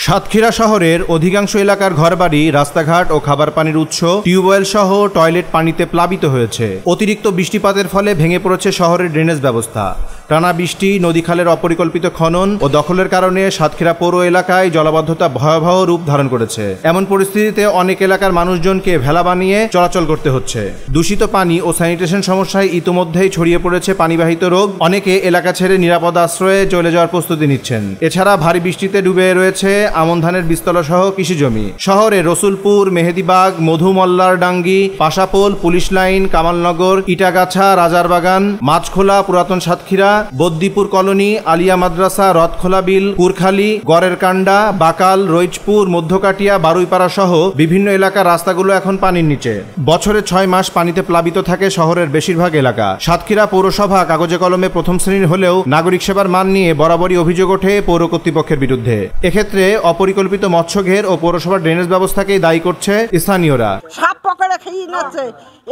সাতক্ষীরা শহরের অধিকাংশ এলাকার ঘরবাড়ি, রাস্তাঘাট ও খাবার পানির উৎস, টিউবওয়েল সহ টয়লেট পানিতে প্লাবিত হয়েছে। অতিরিক্ত বৃষ্টিপাতের ফলে ভেঙে পড়েছে শহরের ড্রেনেজ ব্যবস্থা। টানা বৃষ্টি, নদীখালের অপরিকল্পিত খনন ও দখলের কারণে সাতক্ষীরা পৌর এলাকায় জলাবদ্ধতা ভয়াবহ রূপ ধারণ করেছে। এমন পরিস্থিতিতে অনেক এলাকার মানুষজনকে ভেলা বানিয়ে চলাচল করতে হচ্ছে। দূষিত পানি ও স্যানিটেশন সমস্যায় ইতিমধ্যেই ছড়িয়ে পড়েছে পানিবাহিত রোগ। অনেকে এলাকা ছেড়ে নিরাপদ আশ্রয়ে চলে যাওয়ার প্রস্তুতি নিচ্ছেন। এছাড়া ভারী বৃষ্টিতে ডুবে রয়েছে আমন ধানের বীজতলা সহ কৃষিজমি। শহরে রসুলপুর, মেহেদিবাগ, মধুমল্লারডাঙ্গি, পাশাপোল, পুলিশ লাইন, কামালনগর, ইটাগাছা, রাজারবাগান, মাছখোলা, পুরাতন সাতক্ষীরা, বদ্দিপুর কলোনি, আলিয়া মাদ্রাসা, রথখোলা বিল, কুরখালী, গড়ের কান্ডা, বাকাল, রইচপুর, মধ্যকাটিয়া, বারুইপাড়া সহ বিভিন্ন এলাকার রাস্তাগুলো এখন পানির নিচে। বছরে 6 মাস পানিতে প্লাবিত থাকে শহরের বেশিরভাগ এলাকা। সাতক্ষীরা পৌরসভা কাগজে কলমে প্রথম শ্রেণীর হলেও নাগরিক সেবার মান নিয়ে বরাবরই অভিযোগ ওঠে পৌর কর্তৃপক্ষের বিরুদ্ধে। এক্ষেত্রে অপরিকল্পিত মৎস্যঘের ও পৌরসভার ড্রেনেজ ব্যবস্থাকেই দায়ী করছে স্থানীয়রা। সাপ পকড়ে খেয়ে নাচ্ছে,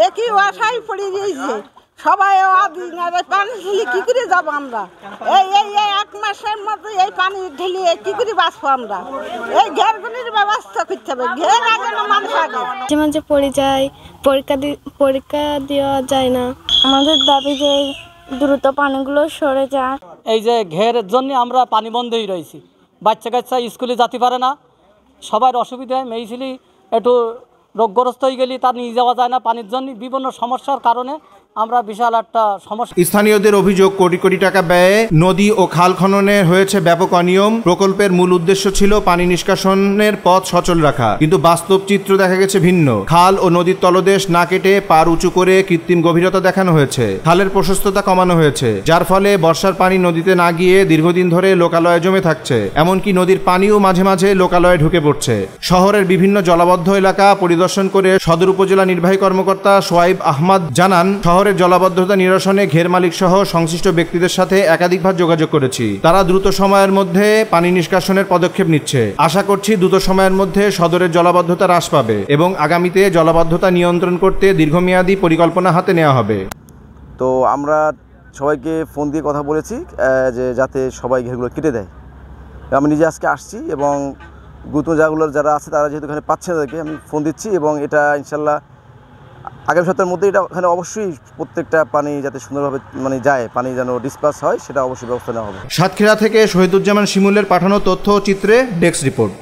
একই আশায় পড়ে দিয়েছে সবাই। পানি ঢেলে কি করে যাবো আমরা? এই এক মাসের মধ্যে এই পানি ঢেলে কি করে বাঁচবো আমরা? এই ঘেরগুলির ব্যবস্থা করতে হবে। ঘের আগে না মানুষ আগে। মাঝে মাঝে পড়ে যায়, পরীক্ষা দেওয়া যায় না। আমাদের দাবি যে দ্রুত পানিগুলো সরে যায়। এই যে ঘেরের জন্য আমরা পানি বন্ধই রয়েছি। বাচ্চা কাচ্চা স্কুলে যেতে পারে না, সবার অসুবিধা হয়। মেয়ে ছেলে একটু রোগগ্রস্ত হয়ে গেলে তার নিয়ে যাওয়া যায় না পানির জন্য। বিভিন্ন সমস্যার কারণে আমরা বিশাল একটা সমস্যা। স্থানীয়দের অভিযোগ, কোটি কোটি টাকা ব্যয়ে নদী ও খাল খননে হয়েছে ব্যাপক অনিয়ম। প্রকল্পের মূল উদ্দেশ্য ছিল পানি নিষ্কাশনের পথ সচল রাখা, কিন্তু বাস্তব চিত্র দেখা গেছে ভিন্ন। খাল ও নদীর তলদেশ না কেটে পার উঁচু করে কৃত্রিম গভীরতা দেখানো হয়েছে। খালের প্রশস্ততা কমানো হয়েছে, যার ফলে বর্ষার পানি নদীতে না গিয়ে দীর্ঘদিন ধরে লোকালয়ে জমে থাকছে। এমনকি নদীর পানিও মাঝে মাঝে লোকালয়ে ঢুকে পড়ছে। শহরের বিভিন্ন জলাবদ্ধ এলাকা পরিদর্শন করে সদর উপজেলা নির্বাহী কর্মকর্তা সোয়াইব আহমদ জানান, শহরের জলাবদ্ধতা নিরসনে ঘের মালিক সহ সংশ্লিষ্ট ব্যক্তিদের সাথে একাধিকবার যোগাযোগ করেছি। তারা দ্রুত সময়ের মধ্যে পানি নিষ্কাশনের পদক্ষেপ নিচ্ছে। আশা করছি দ্রুত সময়ের মধ্যে সদরের জলাবদ্ধতা হ্রাস পাবে এবং আগামীতে জলাবদ্ধতা নিয়ন্ত্রণ করতে দীর্ঘমেয়াদী পরিকল্পনা হাতে নেওয়া হবে। তো আমরা সবাইকে ফোন দিয়ে কথা বলেছি যে যাতে সবাই ঘেরগুলো কেটে দেয়। আমি নিজে আজকে আসছি এবং গুরুত্ব জায়গাগুলোর যারা আছে তারা যেহেতু এখানে পাচ্ছে তাদেরকে আমি ফোন দিচ্ছি এবং এটা ইনশাল্লাহ আগামী সপ্তাহের মধ্যে এটা ওখানে অবশ্যই প্রত্যেকটা পানি যাতে সুন্দরভাবে যায়, পানি যেন ডিসপাস হয় সেটা অবশ্যই ব্যবস্থা নেওয়া হবে। সাতক্ষীরা থেকে শহীদুজ্জামান শিমুলের পাঠানো তথ্য চিত্রে ডেস্ক রিপোর্ট।